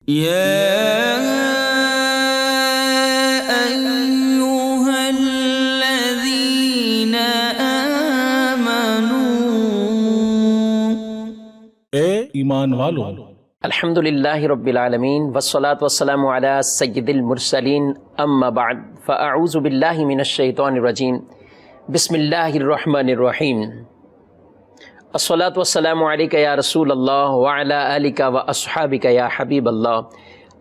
يا أيها الذين آمنوا اے ایمان والو، الحمدللہ رب العالمین والصلاة والسلام علی سید المرسلین، اما بعد فاعوذ باللہ من الشیطان الرجیم، بسم اللہ الرحمن الرحیم۔ الصلاة والسلام علیک یا رسول اللہ وعلی آلک واصحابک یا حبیب اللہ،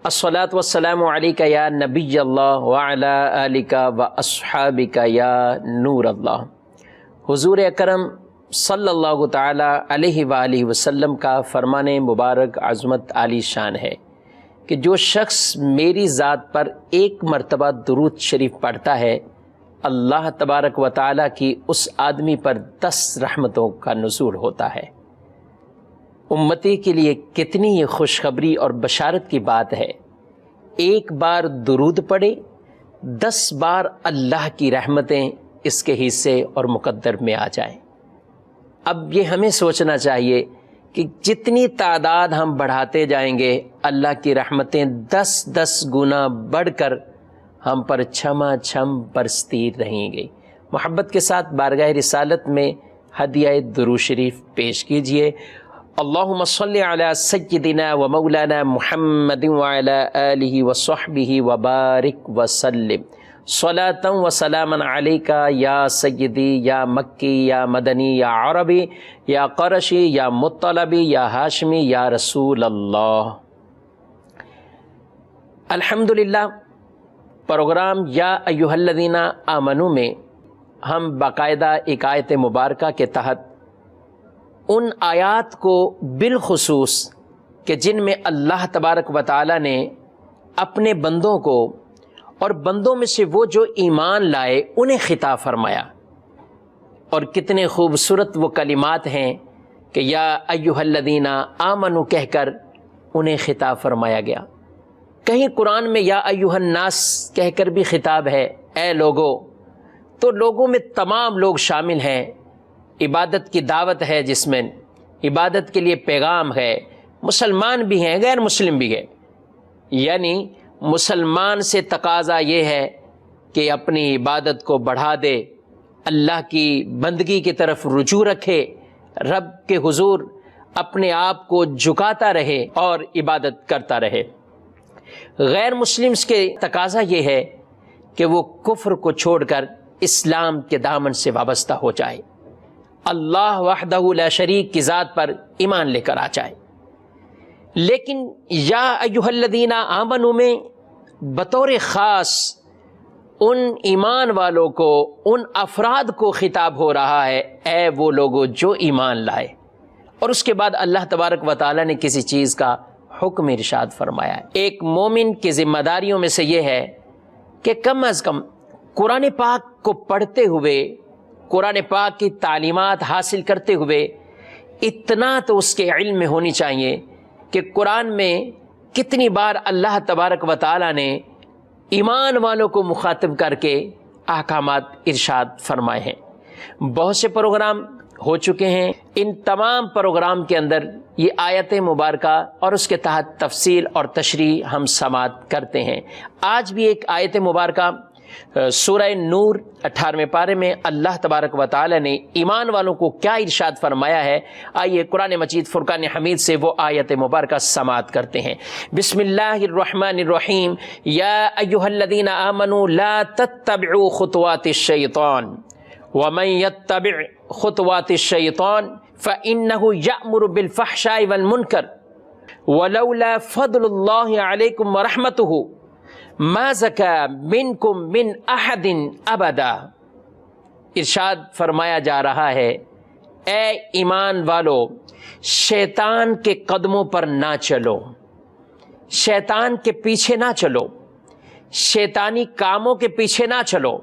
الصلاة والسلام علیک یا نبی اللہ وعلی آلک واصحابک یا نور اللہ۔ حضور اکرم صلی اللہ تعالی علیہ وآلہ وسلم کا فرمان مبارک عظمت عالی شان ہے کہ جو شخص میری ذات پر ایک مرتبہ درود شریف پڑھتا ہے، اللہ تبارک و تعالی کی اس آدمی پر 10 رحمتوں کا نزول ہوتا ہے۔ امتی کے لیے کتنی یہ خوشخبری اور بشارت کی بات ہے، ایک بار درود پڑھے 10 بار اللہ کی رحمتیں اس کے حصے اور مقدر میں آ جائیں۔ اب یہ ہمیں سوچنا چاہیے کہ جتنی تعداد ہم بڑھاتے جائیں گے، اللہ کی رحمتیں 10 گنا بڑھ کر ہم پر چھما چھم برستی رہیں گی۔ محبت کے ساتھ بارگاہ رسالت میں ہدیہ درود شریف پیش کیجئے۔ اللہم صلی علی سیدنا و مولانا محمد وعلی آلہ وصحبہ وبارک وسلم، صلاۃ و سلاما علیک یا سیدی یا مکی یا مدنی یا عربی یا قرشی یا مطلبی یا ہاشمی یا رسول اللہ۔ الحمدللہ، پروگرام یا ایھا الذین آمنوا میں ہم باقاعدہ ایک آیت مبارکہ کے تحت ان آیات کو بالخصوص کہ جن میں اللہ تبارک و تعالی نے اپنے بندوں کو اور بندوں میں سے وہ جو ایمان لائے انہیں خطاب فرمایا، اور کتنے خوبصورت وہ کلمات ہیں کہ یا ایھا الذین آمنوا کہہ کر انہیں خطاب فرمایا گیا۔ کہیں قرآن میں یا ایھا الناس کہہ کر بھی خطاب ہے، اے لوگو، تو لوگوں میں تمام لوگ شامل ہیں۔ عبادت کی دعوت ہے جس میں عبادت کے لیے پیغام ہے، مسلمان بھی ہیں غیر مسلم بھی ہیں، یعنی مسلمان سے تقاضا یہ ہے کہ اپنی عبادت کو بڑھا دے، اللہ کی بندگی کی طرف رجوع رکھے، رب کے حضور اپنے آپ کو جھکاتا رہے اور عبادت کرتا رہے۔ غیر مسلمز کے تقاضا یہ ہے کہ وہ کفر کو چھوڑ کر اسلام کے دامن سے وابستہ ہو جائے، اللہ وحدہ لا شریک کی ذات پر ایمان لے کر آ جائے۔ لیکن یا ایھا الذین آمنوا میں بطور خاص ان ایمان والوں کو، ان افراد کو خطاب ہو رہا ہے، اے وہ لوگوں جو ایمان لائے۔ اور اس کے بعد اللہ تبارک و تعالی نے کسی چیز کا حکم ارشاد فرمایا ہے۔ ایک مومن کی ذمہ داریوں میں سے یہ ہے کہ کم از کم قرآن پاک کو پڑھتے ہوئے، قرآن پاک کی تعلیمات حاصل کرتے ہوئے اتنا تو اس کے علم میں ہونی چاہیے کہ قرآن میں کتنی بار اللہ تبارک و تعالی نے ایمان والوں کو مخاطب کر کے احکامات ارشاد فرمائے ہیں۔ بہت سے پروگرام ہو چکے ہیں، ان تمام پروگرام کے اندر یہ آیت مبارکہ اور اس کے تحت تفصیل اور تشریح ہم سماعت کرتے ہیں۔ آج بھی ایک آیت مبارکہ سورہ نور 18ویں پارے میں اللہ تبارک و تعالی نے ایمان والوں کو کیا ارشاد فرمایا ہے، آئیے قرآن مجید فرقان حمید سے وہ آیت مبارکہ سماعت کرتے ہیں۔ بسم اللہ الرحمن الرحیم، یا ایھا الذین آمنوا لا تتبعوا خطوات الشیطان ومن يتبع خطوات الشیطان فإنه يأمر بالفحشاء والمنکر ولولا فضل اللہ علیکم ورحمتہ ما زکا منکم من احد ابدا۔ ارشاد فرمایا جا رہا ہے، اے ایمان والو، شیطان کے قدموں پر نہ چلو، شیطان کے پیچھے نہ چلو، شیطانی کاموں کے پیچھے نہ چلو۔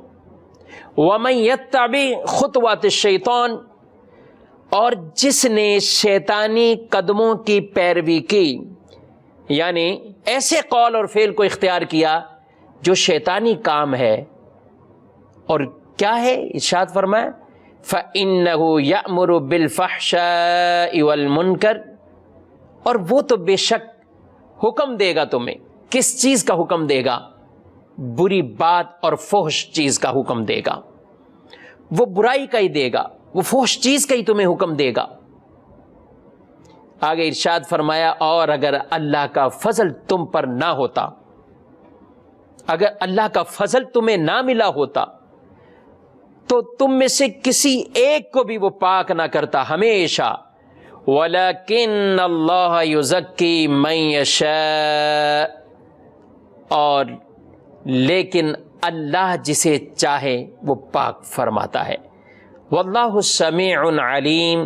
ومن یتبع خطوات الشیطان، اور جس نے شیطانی قدموں کی پیروی کی، یعنی ایسے قول اور فعل کو اختیار کیا جو شیطانی کام ہے، اور کیا ہے ارشاد فرمایا فَإِنَّهُ يَأْمُرُ بِالْفَحْشَاءِ وَالْمُنْكَرِ، اور وہ تو بے شک حکم دے گا تمہیں. کس چیز کا حکم دے گا؟ بری بات اور فحش چیز کا حکم دے گا. وہ برائی کا ہی دے گا, وہ فحش چیز کا ہی تمہیں حکم دے گا. آگے ارشاد فرمایا اور اگر اللہ کا فضل تم پر نہ ہوتا, اگر اللہ کا فضل تمہیں نہ ملا ہوتا تو تم میں سے کسی ایک کو بھی وہ پاک نہ کرتا ہمیشہ. وَلَكِنَّ اللَّهَ يُزَكِّي مَن يَشَاءُ, اور لیکن اللہ جسے چاہے وہ پاک فرماتا ہے. وَاللَّهُ سَمِيعٌ عَلِيمٌ,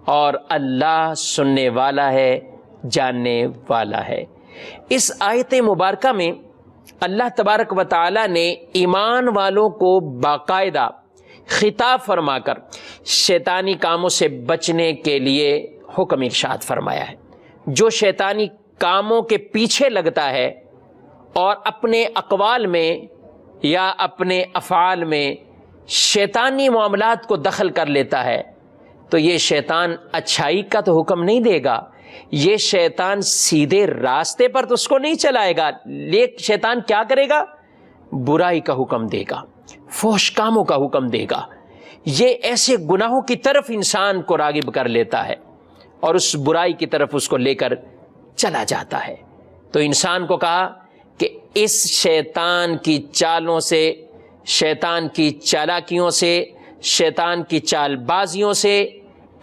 اور اللہ سننے والا ہے, جاننے والا ہے. اس آیت مبارکہ میں اللہ تبارک و تعالی نے ایمان والوں کو باقاعدہ خطاب فرما کر شیطانی کاموں سے بچنے کے لیے حکم ارشاد فرمایا ہے. جو شیطانی کاموں کے پیچھے لگتا ہے اور اپنے اقوال میں یا اپنے افعال میں شیطانی معاملات کو دخل کر لیتا ہے تو یہ شیطان اچھائی کا تو حکم نہیں دے گا, یہ شیطان سیدھے راستے پر تو اس کو نہیں چلائے گا. لیکن شیطان کیا کرے گا؟ برائی کا حکم دے گا, فحش کاموں کا حکم دے گا. یہ ایسے گناہوں کی طرف انسان کو راغب کر لیتا ہے اور اس برائی کی طرف اس کو لے کر چلا جاتا ہے. تو انسان کو کہا کہ اس شیطان کی چالوں سے, شیطان کی چالاکیوں سے, شیطان کی چال بازیوں سے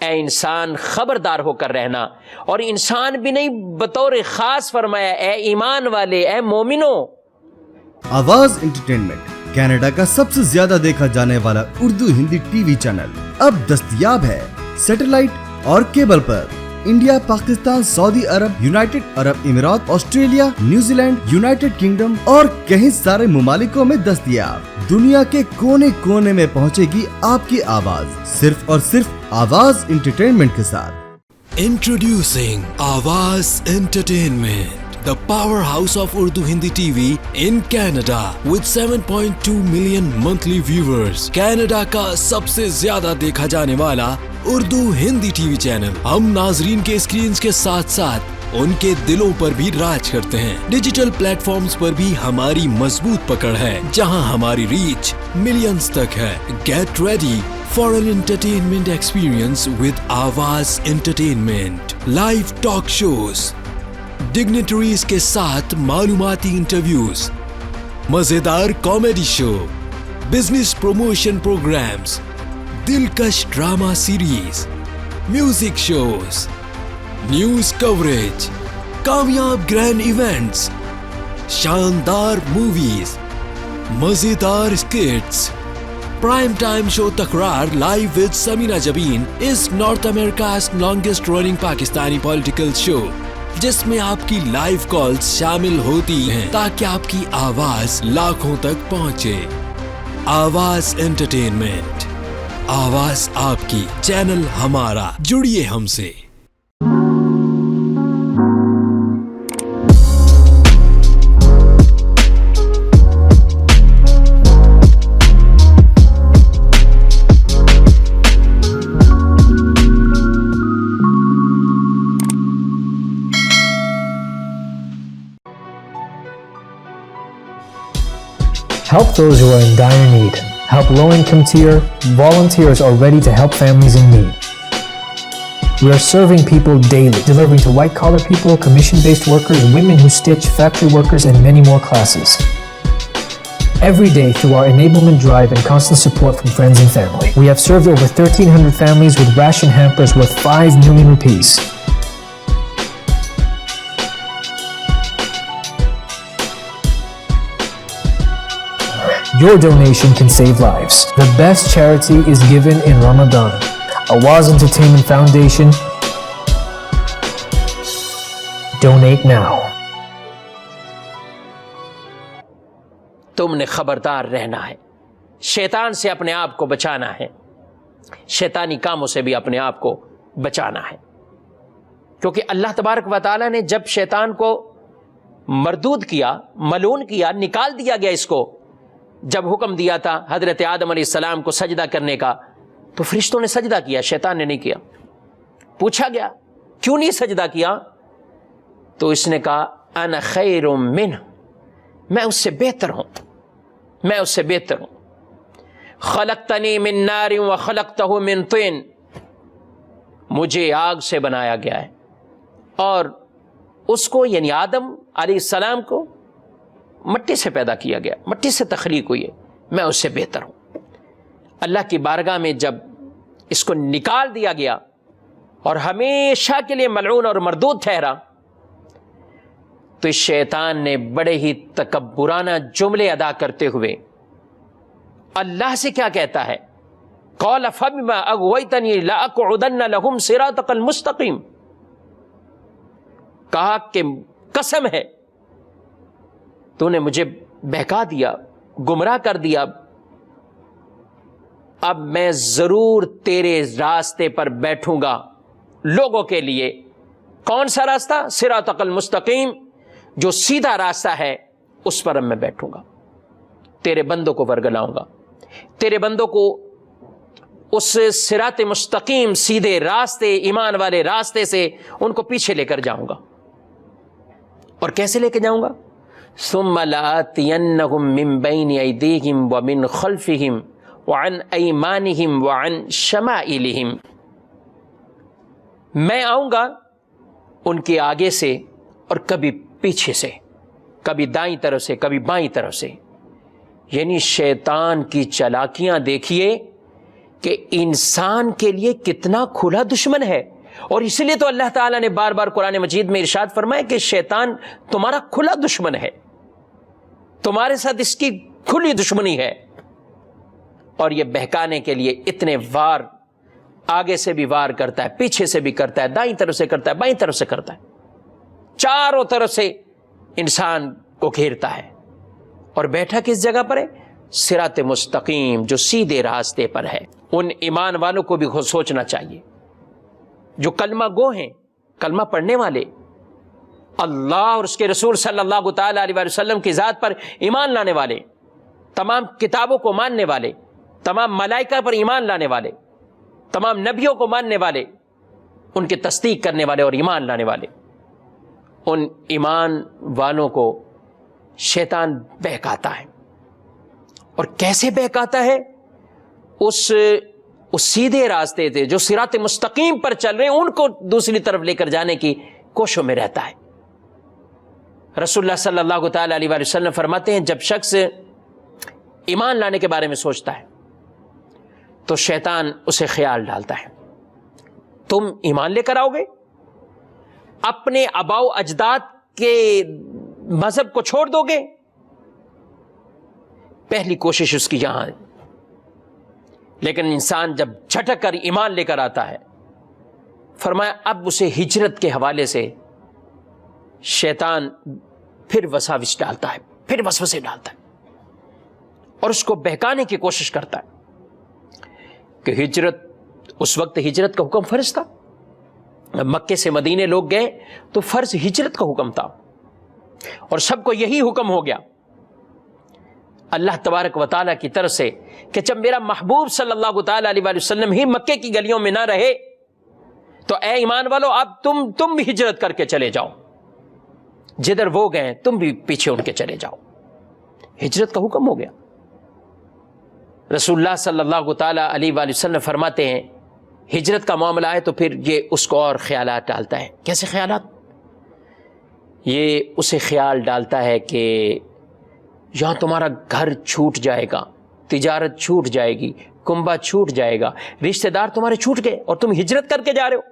اے انسان خبردار ہو کر رہنا. اور انسان بھی نہیں, بطور خاص فرمایا اے ایمان والے, اے مومنوں. آواز انٹرٹینمنٹ کینیڈا کا سب سے زیادہ دیکھا جانے والا Urdu Hindi T V channel اب دستیاب ہے سیٹلائٹ اور کیبل پر. انڈیا, پاکستان, سعودی عرب, یونائٹڈ عرب امارات, Australia, New Zealand, United kingdom اور کئی سارے ممالکوں میں دستیاب. دنیا کے کونے کونے میں پہنچے گی آپ کی آواز, صرف اور صرف آواز انٹرٹینمنٹ کے ساتھ. Introducing Awaz Entertainment, the powerhouse of Urdu Hindi TV in Canada with 7.2 million monthly viewers. Canada کا سب سے زیادہ دیکھا جانے والا Urdu Hindi T V channel. ہم ناظرین کے اسکرینز کے ساتھ ساتھ ان کے دلوں پر بھی راج کرتے ہیں. ڈیجیٹل پلیٹ فارمز پر بھی ہماری مضبوط پکڑ ہے, جہاں ہماری ریچ ملینز تک ہے. Get ready for an entertainment experience with Awaz Entertainment. Live talk shows, dignitaries کے ساتھ معلوماتی انٹرویوز, مزیدار comedy show, business promotion programs, دلکش drama series, music shows, news coverage, کامیاب گرینڈ ایونٹس, شاندار موویز, مزیدار skits. Prime time show Takrar live with Sameena Jabeen is north America's longest running Pakistani political show, جس میں آپ کی لائیو کالز شامل ہوتی ہیں تاکہ آپ کی آواز لاکھوں تک پہنچے. آواز انٹرٹینمنٹ, آواز آپ کی, چینل ہمارا. جڑیے ہم سے. Help those who are in dire need. Help low-income tier. Volunteers are ready to help families in need. We are serving people daily, delivering to white-collar people, commission-based workers, women who stitch, factory workers, and many more classes. Every day through our enablement drive and constant support from friends and family, we have served over 1,300 families with ration hampers worth 5 million rupees. Your donation can save lives. The best charity is given in Ramadan. Awaz Entertainment Foundation. Donate now. تم نے خبردار رہنا ہے, شیطان سے اپنے آپ کو بچانا ہے, شیطانی کاموں سے بھی اپنے آپ کو بچانا ہے. کیونکہ اللہ تبارک و تعالیٰ نے جب شیطان کو مردود کیا, ملعون کیا, نکال دیا گیا, اس کو جب حکم دیا تھا حضرت آدم علیہ السلام کو سجدہ کرنے کا, تو فرشتوں نے سجدہ کیا, شیطان نے نہیں کیا. پوچھا گیا کیوں نہیں سجدہ کیا, تو اس نے کہا انا خیر منہ، میں اس سے بہتر ہوں، میں اس سے بہتر ہوں. خلقتنی من نار وخلقتہ من طین، مجھے آگ سے بنایا گیا ہے اور اس کو یعنی آدم علیہ السلام کو مٹی سے پیدا کیا گیا، مٹی سے تخلیق ہوئی ہے، میں اس سے بہتر ہوں. اللہ کی بارگاہ میں جب اس کو نکال دیا گیا اور ہمیشہ کے لیے ملعون اور مردود ٹھہرا، تو اس شیطان نے بڑے ہی تکبرانہ جملے ادا کرتے ہوئے اللہ سے کیا کہتا ہے؟ قال فبما اغویتنی لاقعدن لهم صراطک المستقیم، کہا کہ قسم ہے تو نے مجھے بہکا دیا، گمراہ کر دیا، اب میں ضرور تیرے راستے پر بیٹھوں گا لوگوں کے لیے. کون سا راستہ؟ صراطک المستقیم، جو سیدھا راستہ ہے اس پر میں بیٹھوں گا، تیرے بندوں کو ورگلاؤں گا، تیرے بندوں کو اس صراط مستقیم سیدھے راستے ایمان والے راستے سے ان کو پیچھے لے کر جاؤں گا. اور کیسے لے کے جاؤں گا؟ ثم لآتینہم من بین ایدیہم ومن خلفہم وعن ایمانہم وعن شمائلہم، میں آؤں گا ان کے آگے سے اور کبھی پیچھے سے، کبھی دائیں طرف سے کبھی بائیں طرف سے. یعنی شیطان کی چالاکیاں دیکھیے کہ انسان کے لیے کتنا کھلا دشمن ہے. اور اس لیے تو اللہ تعالیٰ نے بار بار قرآن مجید میں ارشاد فرمایا کہ شیطان تمہارا کھلا دشمن ہے، تمہارے ساتھ اس کی کھلی دشمنی ہے. اور یہ بہکانے کے لیے اتنے وار، آگے سے بھی وار کرتا ہے، پیچھے سے بھی کرتا ہے، دائیں طرف سے کرتا ہے، بائیں طرف سے کرتا ہے، چاروں طرف سے انسان کو گھیرتا ہے. اور بیٹھا کس جگہ پر ہے؟ صراط مستقیم، جو سیدھے راستے پر ہے. ان ایمان والوں کو بھی خود سوچنا چاہیے جو کلمہ گو ہیں، کلمہ پڑھنے والے، اللہ اور اس کے رسول صلی اللہ تعالی علیہ وسلم کی ذات پر ایمان لانے والے، تمام کتابوں کو ماننے والے، تمام ملائکہ پر ایمان لانے والے، تمام نبیوں کو ماننے والے، ان کی تصدیق کرنے والے اور ایمان لانے والے. ان ایمان والوں کو شیطان بہکاتا ہے. اور کیسے بہکاتا ہے؟ اس سیدھے راستے تھے جو صراط مستقیم پر چل رہے ہیں ان کو دوسری طرف لے کر جانے کی کوششوں میں رہتا ہے. رسول اللہ صلی اللہ تعالی علیہ وسلم فرماتے ہیں جب شخص ایمان لانے کے بارے میں سوچتا ہے تو شیطان اسے خیال ڈالتا ہے تم ایمان لے کر آؤ گے، اپنے آباء و اجداد کے مذہب کو چھوڑ دو گے. پہلی کوشش اس کی یہاں ہے. لیکن انسان جب جھٹک کر ایمان لے کر آتا ہے، فرمایا اب اسے ہجرت کے حوالے سے شیطان پھر وساوس ڈالتا ہے، پھر وسوسے ڈالتا ہے اور اس کو بہکانے کی کوشش کرتا ہے کہ ہجرت، اس وقت ہجرت کا حکم فرض تھا. مکے سے مدینے لوگ گئے تو فرض ہجرت کا حکم تھا اور سب کو یہی حکم ہو گیا اللہ تبارک و تعالیٰ کی طرف سے کہ جب میرا محبوب صلی اللہ تعالی علیہ وسلم ہی مکے کی گلیوں میں نہ رہے تو اے ایمان والو اب تم بھی ہجرت کر کے چلے جاؤ، جدھر وہ گئے تم بھی پیچھے ان کے چلے جاؤ. ہجرت کا حکم ہو گیا. رسول اللہ صلی اللہ تعالی علیہ وسلم فرماتے ہیں ہجرت کا معاملہ ہے تو پھر یہ اس کو اور خیالات ڈالتا ہے. کیسے خیالات؟ یہ اسے خیال ڈالتا ہے کہ یہاں تمہارا گھر چھوٹ جائے گا، تجارت چھوٹ جائے گی، کنبہ چھوٹ جائے گا، رشتہ دار تمہارے چھوٹ گئے اور تم ہجرت کر کے جا رہے ہو.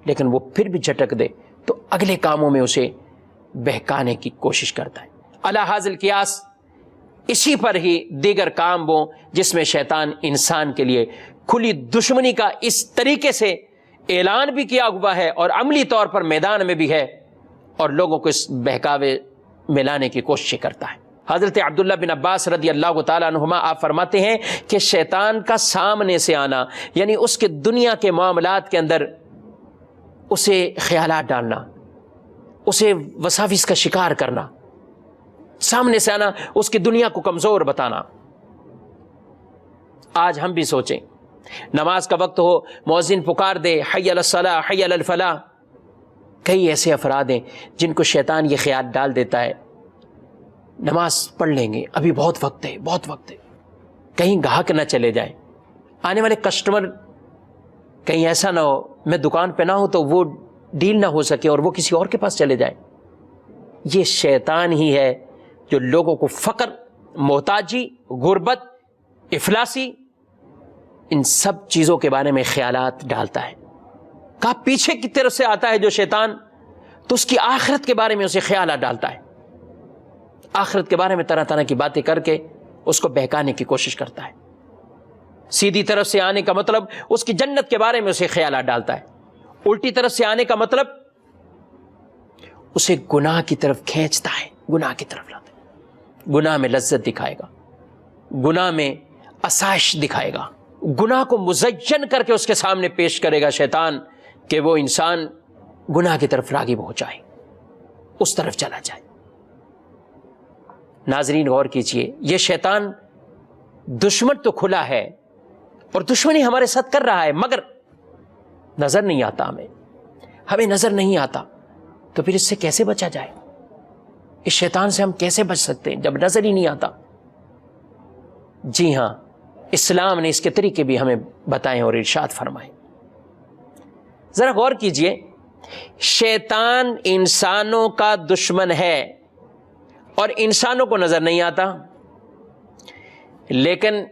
لیکن وہ پھر بھی جھٹک دے تو اگلے کاموں میں اسے بہکانے کی کوشش کرتا ہے. علی ھذا القیاس اسی پر ہی دیگر کام وہ جس میں شیطان انسان کے لیے کھلی دشمنی کا اس طریقے سے اعلان بھی کیا ہوا ہے اور عملی طور پر میدان میں بھی ہے اور لوگوں کو اس بہکاوے میں لانے کی کوشش کرتا ہے. حضرت عبداللہ بن عباس رضی اللہ تعالیٰ عنہما آپ فرماتے ہیں کہ شیطان کا سامنے سے آنا یعنی اس کے دنیا کے معاملات کے اندر اسے خیالات ڈالنا، اسے وساوس کا شکار کرنا، سامنے سے آنا، اس کی دنیا کو کمزور بتانا. آج ہم بھی سوچیں نماز کا وقت ہو، مؤذن پکار دے حی علی الصلاۃ حی علی الفلاح، کئی ایسے افراد ہیں جن کو شیطان یہ خیال ڈال دیتا ہے نماز پڑھ لیں گے، ابھی بہت وقت ہے، بہت وقت ہے، کہیں گاہک نہ چلے جائیں، آنے والے کسٹمر کہیں ایسا نہ ہو میں دکان پہ نہ ہوں تو وہ ڈیل نہ ہو سکے اور وہ کسی اور کے پاس چلے جائیں۔ یہ شیطان ہی ہے جو لوگوں کو فقر، محتاجی، غربت، افلاسی، ان سب چیزوں کے بارے میں خیالات ڈالتا ہے۔ کہا پیچھے کی طرف سے آتا ہے جو شیطان تو اس کی آخرت کے بارے میں اسے خیالات ڈالتا ہے، آخرت کے بارے میں طرح طرح کی باتیں کر کے اس کو بہکانے کی کوشش کرتا ہے۔ سیدھی طرف سے آنے کا مطلب اس کی جنت کے بارے میں اسے خیالات ڈالتا ہے، الٹی طرف سے آنے کا مطلب اسے گناہ کی طرف کھینچتا ہے، گناہ کی طرف لاتا ہے، گناہ میں لذت دکھائے گا، گناہ میں آسائش دکھائے گا، گناہ کو مزین کر کے اس کے سامنے پیش کرے گا شیطان کہ وہ انسان گناہ کی طرف راغب ہو جائے، اس طرف چلا جائے۔ ناظرین غور کیجئے، یہ شیطان دشمن تو کھلا ہے اور دشمنی ہمارے ساتھ کر رہا ہے، مگر نظر نہیں آتا، ہمیں نظر نہیں آتا، تو پھر اس سے کیسے بچا جائے؟ اس شیطان سے ہم کیسے بچ سکتے ہیں جب نظر ہی نہیں آتا؟ جی ہاں، اسلام نے اس کے طریقے بھی ہمیں بتائے اور ارشاد فرمائے۔ ذرا غور کیجئے، شیطان انسانوں کا دشمن ہے اور انسانوں کو نظر نہیں آتا، لیکن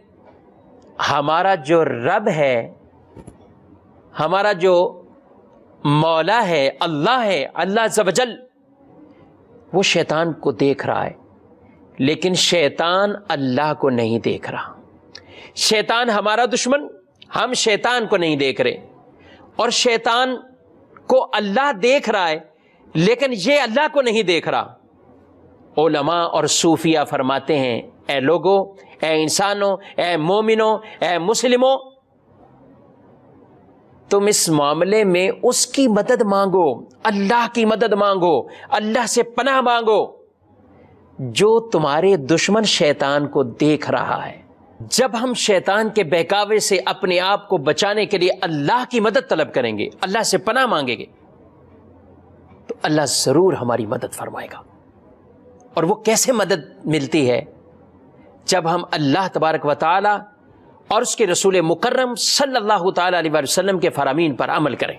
ہمارا جو رب ہے، ہمارا جو مولا ہے، اللہ عز و جل، وہ شیطان کو دیکھ رہا ہے، لیکن شیطان اللہ کو نہیں دیکھ رہا۔ شیطان ہمارا دشمن، ہم شیطان کو نہیں دیکھ رہے، اور شیطان کو اللہ دیکھ رہا ہے لیکن یہ اللہ کو نہیں دیکھ رہا۔ علماء اور صوفیہ فرماتے ہیں، اے لوگو، اے انسانوں، اے مومنوں، اے مسلموں، تم اس معاملے میں اس کی مدد مانگو، اللہ کی مدد مانگو، اللہ سے پناہ مانگو جو تمہارے دشمن شیطان کو دیکھ رہا ہے۔ جب ہم شیطان کے بہکاوے سے اپنے آپ کو بچانے کے لیے اللہ کی مدد طلب کریں گے، اللہ سے پناہ مانگیں گے، تو اللہ ضرور ہماری مدد فرمائے گا۔ اور وہ کیسے مدد ملتی ہے؟ جب ہم اللہ تبارک و تعالی اور اس کے رسول مکرم صلی اللہ تعالی علیہ وسلم کے فرامین پر عمل کریں۔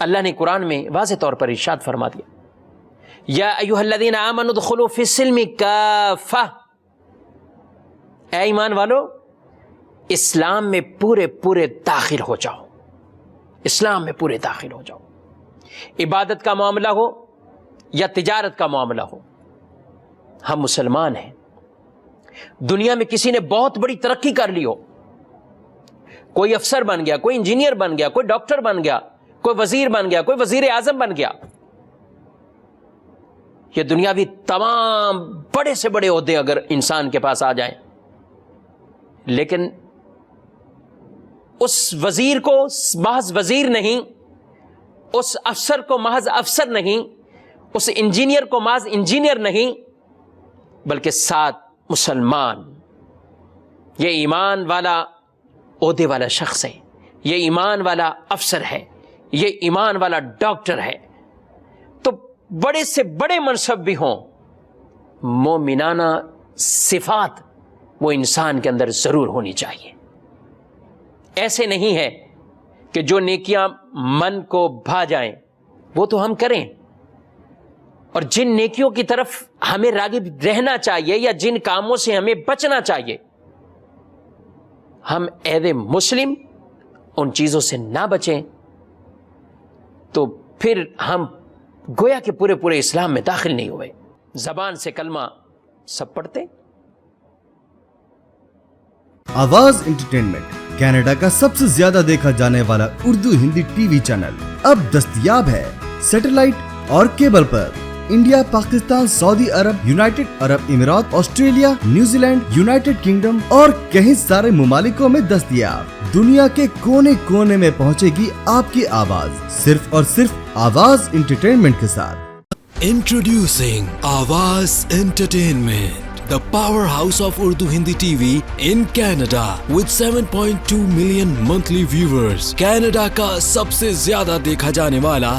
اللہ نے قرآن میں واضح طور پر ارشاد فرما دیا، یا ایھا الذین آمنوا ادخلوا فی السلم کافہ، اے ایمان والو اسلام میں پورے داخل ہو جاؤ، اسلام میں پورے داخل ہو جاؤ۔ عبادت کا معاملہ ہو یا تجارت کا معاملہ ہو، ہم مسلمان ہیں۔ دنیا میں کسی نے بہت بڑی ترقی کر لی ہو، کوئی افسر بن گیا، کوئی انجینئر بن گیا، کوئی ڈاکٹر بن گیا، کوئی وزیر بن گیا، کوئی وزیر اعظم بن گیا، یہ دنیاوی تمام بڑے سے بڑے عہدے اگر انسان کے پاس آ جائیں، لیکن اس وزیر کو محض وزیر نہیں، اس افسر کو محض افسر نہیں، اس انجینئر کو محض انجینئر نہیں، بلکہ ساتھ مسلمان، یہ ایمان والا عہدے والا شخص ہے، یہ ایمان والا افسر ہے، یہ ایمان والا ڈاکٹر ہے، تو بڑے سے بڑے منصب بھی ہوں، مومنانہ صفات وہ انسان کے اندر ضرور ہونی چاہیے۔ ایسے نہیں ہے کہ جو نیکیاں من کو بھا جائیں وہ تو ہم کریں، اور جن نیکیوں کی طرف ہمیں راغب رہنا چاہیے یا جن کاموں سے ہمیں بچنا چاہیے، ہم ایز اے مسلم ان چیزوں سے نہ بچیں تو پھر ہم گویا کہ پورے اسلام میں داخل نہیں ہوئے۔ زبان سے کلمہ سب پڑھتے۔ آواز انٹرٹینمنٹ کینیڈا کا سب سے زیادہ دیکھا جانے والا Urdu Hindi T V channel اب دستیاب ہے سیٹلائٹ اور کیبل پر۔ انڈیا، پاکستان، سعودی عرب، یونائٹڈ عرب امارات، Australia, New Zealand, United kingdom اور کئی سارے ممالکوں میں دستیاب۔ دنیا کے کونے کونے میں پہنچے گی آپ کی آواز، صرف اور صرف آواز انٹرٹینمنٹ کے ساتھ۔ Introducing Awaaz Entertainment, the powerhouse of Urdu Hindi TV in Canada with 7.2 million monthly viewers. Canada کا سب سے زیادہ دیکھا جانے والا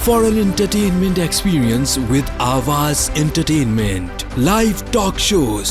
for an entertainment experience with Awaaz Entertainment. Live talk shows,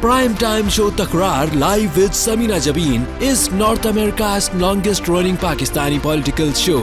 Prime time show Takrar live with Samina Jabin is North America's longest running Pakistani political show,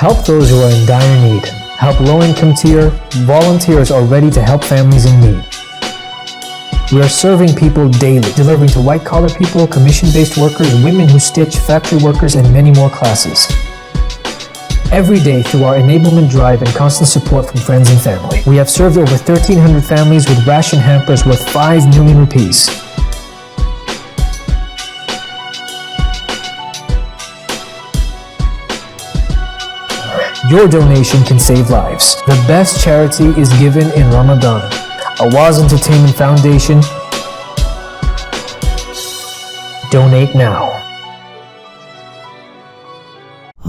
Help those who are in dire need. Help low-income tier. Volunteers are ready to help families in need. We are serving people daily, delivering to white-collar people, commission-based workers, women who stitch, factory workers, and many more classes. Every day through our enablement drive and constant support from friends and family, we have served over 1,300 families with ration hampers worth 5 million rupees. Your donation can save lives. The best charity is given in Ramadan. Awaaz Entertainment Foundation. Donate now.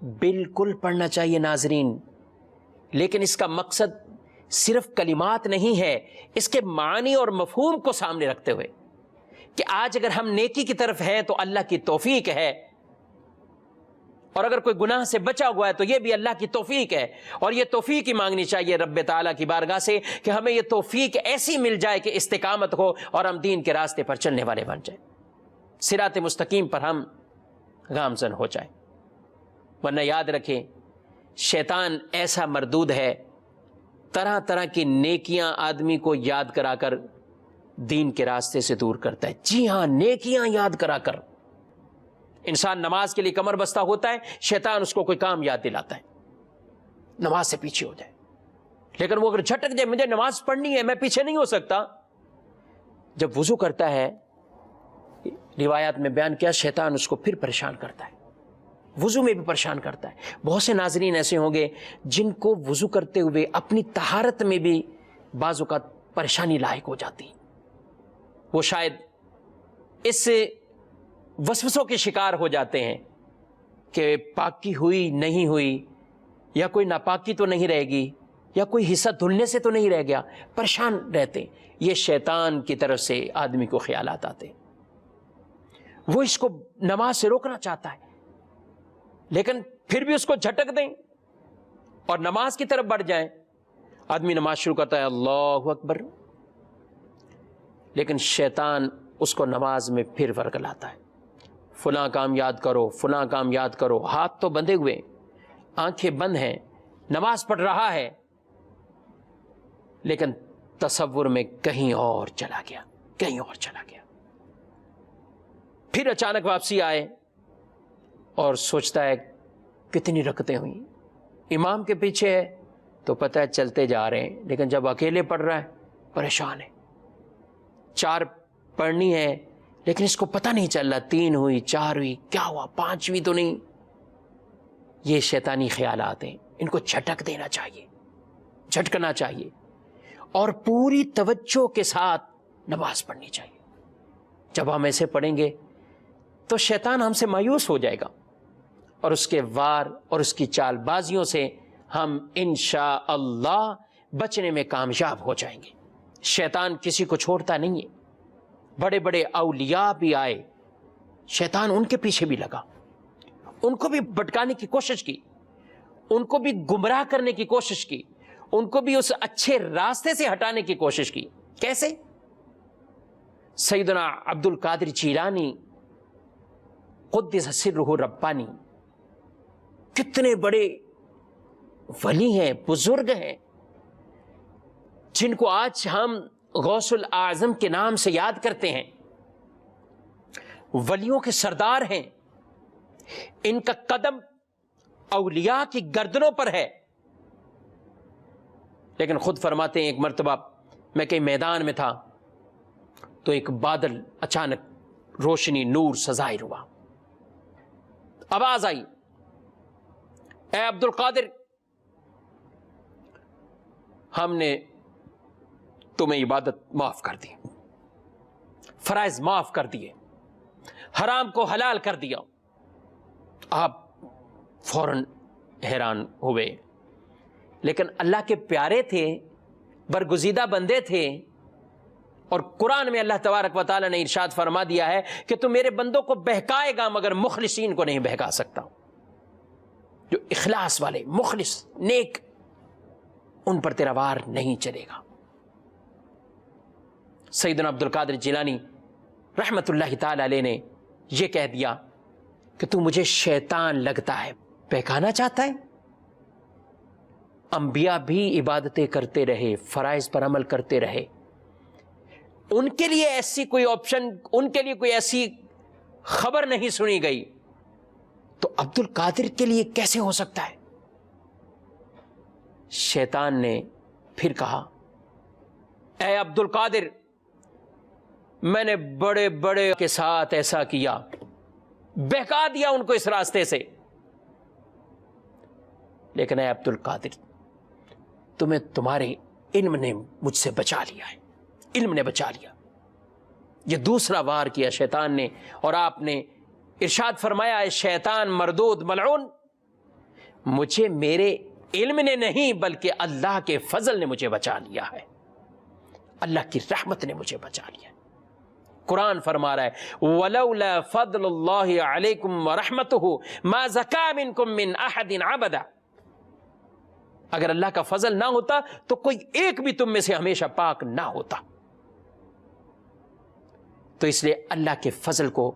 بالکل پڑھنا چاہیے ناظرین، لیکن اس کا مقصد صرف کلمات نہیں ہے، اس کے معنی اور مفہوم کو سامنے رکھتے ہوئے کہ آج اگر ہم نیکی کی طرف ہیں تو اللہ کی توفیق ہے، اور اگر کوئی گناہ سے بچا ہوا ہے تو یہ بھی اللہ کی توفیق ہے، اور یہ توفیق ہی مانگنی چاہیے رب تعالیٰ کی بارگاہ سے کہ ہمیں یہ توفیق ایسی مل جائے کہ استقامت ہو اور ہم دین کے راستے پر چلنے والے بن جائیں، صراط مستقیم پر ہم گامزن ہو جائیں۔ ورنہ یاد رکھیں شیطان ایسا مردود ہے، طرح طرح کی نیکیاں آدمی کو یاد کرا کر دین کے راستے سے دور کرتا ہے۔ جی ہاں، نیکیاں یاد کرا کر انسان نماز کے لیے کمر بستہ ہوتا ہے، شیطان اس کو کوئی کام یاد دلاتا ہے، نماز سے پیچھے ہو جائے۔ لیکن وہ اگر جھٹک جائے مجھے نماز پڑھنی ہے، میں پیچھے نہیں ہو سکتا، جب وضو کرتا ہے، روایات میں بیان کیا، شیطان اس کو پھر پریشان کرتا ہے، وضو میں بھی پریشان کرتا ہے۔ بہت سے ناظرین ایسے ہوں گے جن کو وضو کرتے ہوئے اپنی طہارت میں بھی بعض اوقات پریشانی لاحق ہو جاتی، وہ شاید اس وسوسوں کے شکار ہو جاتے ہیں کہ پاکی ہوئی نہیں ہوئی، یا کوئی ناپاکی تو نہیں رہے گی، یا کوئی حصہ دھلنے سے تو نہیں رہ گیا، پریشان رہتے۔ یہ شیطان کی طرف سے آدمی کو خیالات آتے، وہ اس کو نماز سے روکنا چاہتا ہے، لیکن پھر بھی اس کو جھٹک دیں اور نماز کی طرف بڑھ جائیں۔ آدمی نماز شروع کرتا ہے اللہ اکبر، لیکن شیطان اس کو نماز میں پھر ورگلاتا ہے، فلاں کام یاد کرو، فلاں کام یاد کرو، ہاتھ تو بندھے ہوئے، آنکھیں بند ہیں، نماز پڑھ رہا ہے، لیکن تصور میں کہیں اور چلا گیا، کہیں اور چلا گیا۔ پھر اچانک واپسی آئے اور سوچتا ہے کتنی رکعتیں ہوئیں، امام کے پیچھے ہے تو پتہ ہے چلتے جا رہے ہیں، لیکن جب اکیلے پڑھ رہا ہے پریشان ہے، 4 پڑھنی ہے لیکن اس کو پتہ نہیں چل رہا، 3 ہوئی، 4 ہوئی، کیا ہوا، 5ویں تو نہیں۔ یہ شیطانی خیالات ہیں، ان کو جھٹک دینا چاہیے، جھٹکنا چاہیے، اور پوری توجہ کے ساتھ نماز پڑھنی چاہیے۔ جب ہم ایسے پڑھیں گے تو شیطان ہم سے مایوس ہو جائے گا، اور اس کے وار اور اس کی چال بازیوں سے ہم انشاءاللہ بچنے میں کامیاب ہو جائیں گے۔ شیطان کسی کو چھوڑتا نہیں ہے، بڑے بڑے اولیاء بھی آئے، شیطان ان کے پیچھے بھی لگا، ان کو بھی بھٹکانے کی کوشش کی، ان کو بھی گمراہ کرنے کی کوشش کی، ان کو بھی اس اچھے راستے سے ہٹانے کی کوشش کی۔ کیسے؟ سیدنا عبد القادر جیلانی قدس سرہ ربانی کتنے بڑے ولی ہیں، بزرگ ہیں، جن کو آج ہم غوث الاعظم کے نام سے یاد کرتے ہیں، ولیوں کے سردار ہیں، ان کا قدم اولیاء کی گردنوں پر ہے، لیکن خود فرماتے ہیں ایک مرتبہ میں کہیں میدان میں تھا تو ایک بادل اچانک روشنی نور سے ظاہر ہوا، آواز آئی، اے عبد القادر، ہم نے تمہیں عبادت معاف کر دی، فرائض معاف کر دیے، حرام کو حلال کر دیا۔ آپ فوراً حیران ہوئے، لیکن اللہ کے پیارے تھے، برگزیدہ بندے تھے، اور قرآن میں اللہ تبارک و تعالیٰ نے ارشاد فرما دیا ہے کہ تو میرے بندوں کو بہکائے گا مگر مخلصین کو نہیں بہکا سکتا۔ جو اخلاص والے، مخلص، نیک، ان پر تیرا وار نہیں چلے گا۔ سیدنا عبد القادر جیلانی رحمت اللہ تعالی علیہ نے یہ کہہ دیا کہ تو مجھے شیطان لگتا ہے، بہکانا چاہتا ہے۔ انبیاء بھی عبادتیں کرتے رہے، فرائض پر عمل کرتے رہے، ان کے لیے ایسی کوئی آپشن، ان کے لیے کوئی ایسی خبر نہیں سنی گئی، تو عبد القادر کے لیے کیسے ہو سکتا ہے؟ شیطان نے پھر کہا، اے عبد القادر، میں نے بڑے بڑے کے ساتھ ایسا کیا، بہکا دیا ان کو اس راستے سے، لیکن اے عبد القادر، تمہیں تمہارے علم نے مجھ سے بچا لیا ہے، علم نے بچا لیا۔ یہ دوسرا وار کیا شیطان نے، اور آپ نے ارشاد فرمایا، اے شیطان مردود ملعون، مجھے میرے علم نے نہیں بلکہ اللہ کے فضل نے مجھے بچا لیا ہے، اللہ کی رحمت نے مجھے بچا لیا ہے۔ قرآن فرما رہا ہے وَلَوْلَا فَضْلُ اللَّهِ عَلَيْكُمْ وَرَحْمَتُهُ مَا زَكَى مِنْكُمْ مِنْ أَحَدٍ عَبَدًا، اگر اللہ کا فضل نہ ہوتا تو کوئی ایک بھی تم میں سے ہمیشہ پاک نہ ہوتا۔ تو اس لیے اللہ کے فضل کو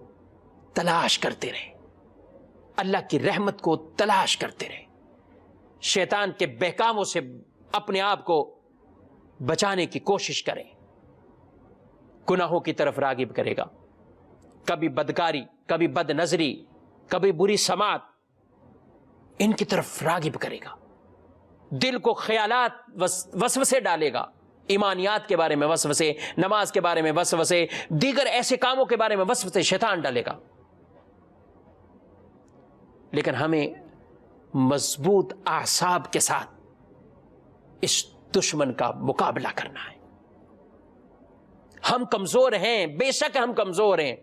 تلاش کرتے رہے، اللہ کی رحمت کو تلاش کرتے رہے، شیطان کے بہکاموں سے اپنے آپ کو بچانے کی کوشش کریں۔ گناہوں کی طرف راغب کرے گا، کبھی بدکاری، کبھی بد نظری، کبھی بری سماعت، ان کی طرف راغب کرے گا، دل کو خیالات وسوسے ڈالے گا، ایمانیات کے بارے میں وسوسے، نماز کے بارے میں وسوسے، دیگر ایسے کاموں کے بارے میں وسوسے شیطان ڈالے گا۔ لیکن ہمیں مضبوط اعصاب کے ساتھ اس دشمن کا مقابلہ کرنا ہے۔ ہم کمزور ہیں، بے شک ہم کمزور ہیں،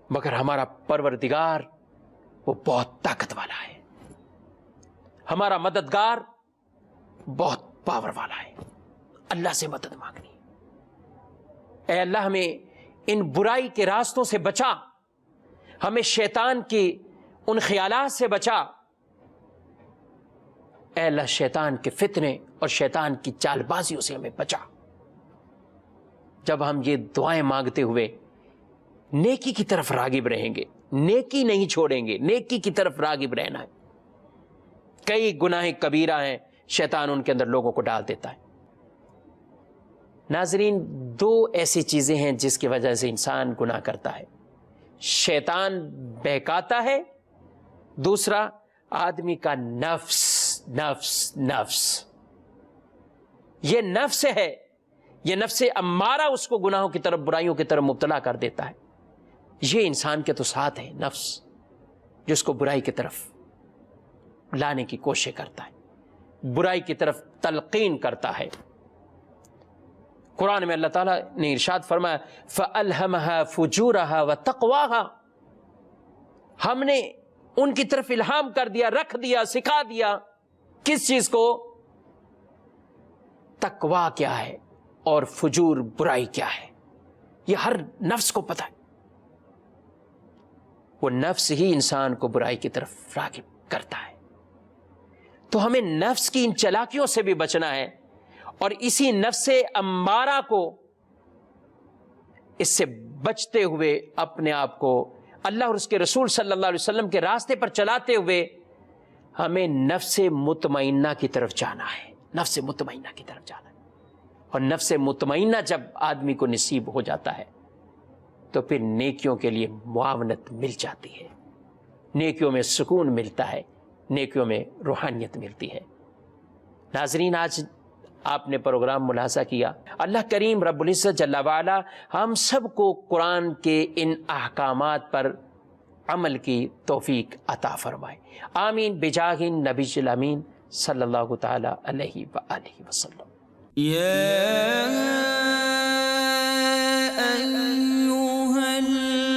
مگر ہمارا پروردگار وہ بہت طاقت والا ہے، ہمارا مددگار بہت پاور والا ہے۔ اللہ سے مدد مانگنی، اے اللہ ہمیں ان برائی کے راستوں سے بچا، ہمیں شیطان کی ان خیالات سے بچا، اے اللہ شیطان کے فتنے اور شیطان کی چال بازیوں سے ہمیں بچا۔ جب ہم یہ دعائیں مانگتے ہوئے نیکی کی طرف راغب رہیں گے، نیکی نہیں چھوڑیں گے، نیکی کی طرف راغب رہنا ہے۔ کئی گناہ کبیرہ ہیں شیطان ان کے اندر لوگوں کو ڈال دیتا ہے۔ ناظرین، دو ایسی چیزیں ہیں جس کی وجہ سے انسان گناہ کرتا ہے، شیطان بہکاتا ہے، دوسرا آدمی کا نفس۔ یہ نفس ہے، یہ نفس امارہ اس کو گناہوں کی طرف، برائیوں کی طرف مبتلا کر دیتا ہے۔ یہ انسان کے تو ساتھ ہے نفس، جس کو برائی کی طرف لانے کی کوشش کرتا ہے، برائی کی طرف تلقین کرتا ہے۔ قرآن میں اللہ تعالیٰ نے ارشاد فرمایا فَأَلْهَمَهَا فُجُورَهَا وَتَقْوَاهَا، ہم نے ان کی طرف الہام کر دیا، رکھ دیا، سکھا دیا، کس چیز کو؟ تقویٰ کیا ہے اور فجور برائی کیا ہے، یہ ہر نفس کو پتہ ہے۔ وہ نفس ہی انسان کو برائی کی طرف راغب کرتا ہے۔ تو ہمیں نفس کی ان چلاکیوں سے بھی بچنا ہے، اور اسی نفس امارہ کو، اس سے بچتے ہوئے اپنے آپ کو اللہ اور اس کے رسول صلی اللہ علیہ وسلم کے راستے پر چلاتے ہوئے ہمیں نفس مطمئنہ کی طرف جانا ہے، نفس مطمئنہ کی طرف جانا ہے۔ اور نفس مطمئنہ جب آدمی کو نصیب ہو جاتا ہے تو پھر نیکیوں کے لیے معاونت مل جاتی ہے، نیکیوں میں سکون ملتا ہے، نیکیوں میں روحانیت ملتی ہے۔ ناظرین، آج آپ نے پروگرام ملاحظہ کیا، اللہ کریم رب العزت جل وعلا ہم سب کو قرآن کے ان احکامات پر عمل کی توفیق عطا فرمائے، آمین بجاہ النبی الامین صلی اللہ تعالی علیہ وآلہ وسلم۔ أيها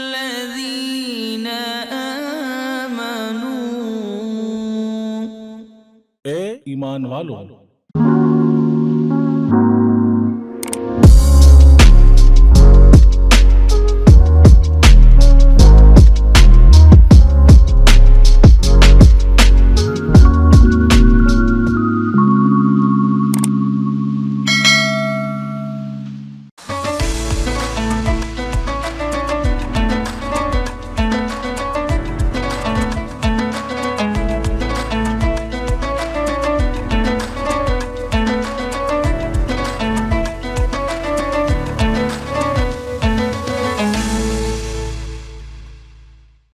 الذين آمنوا اے ایمان والو،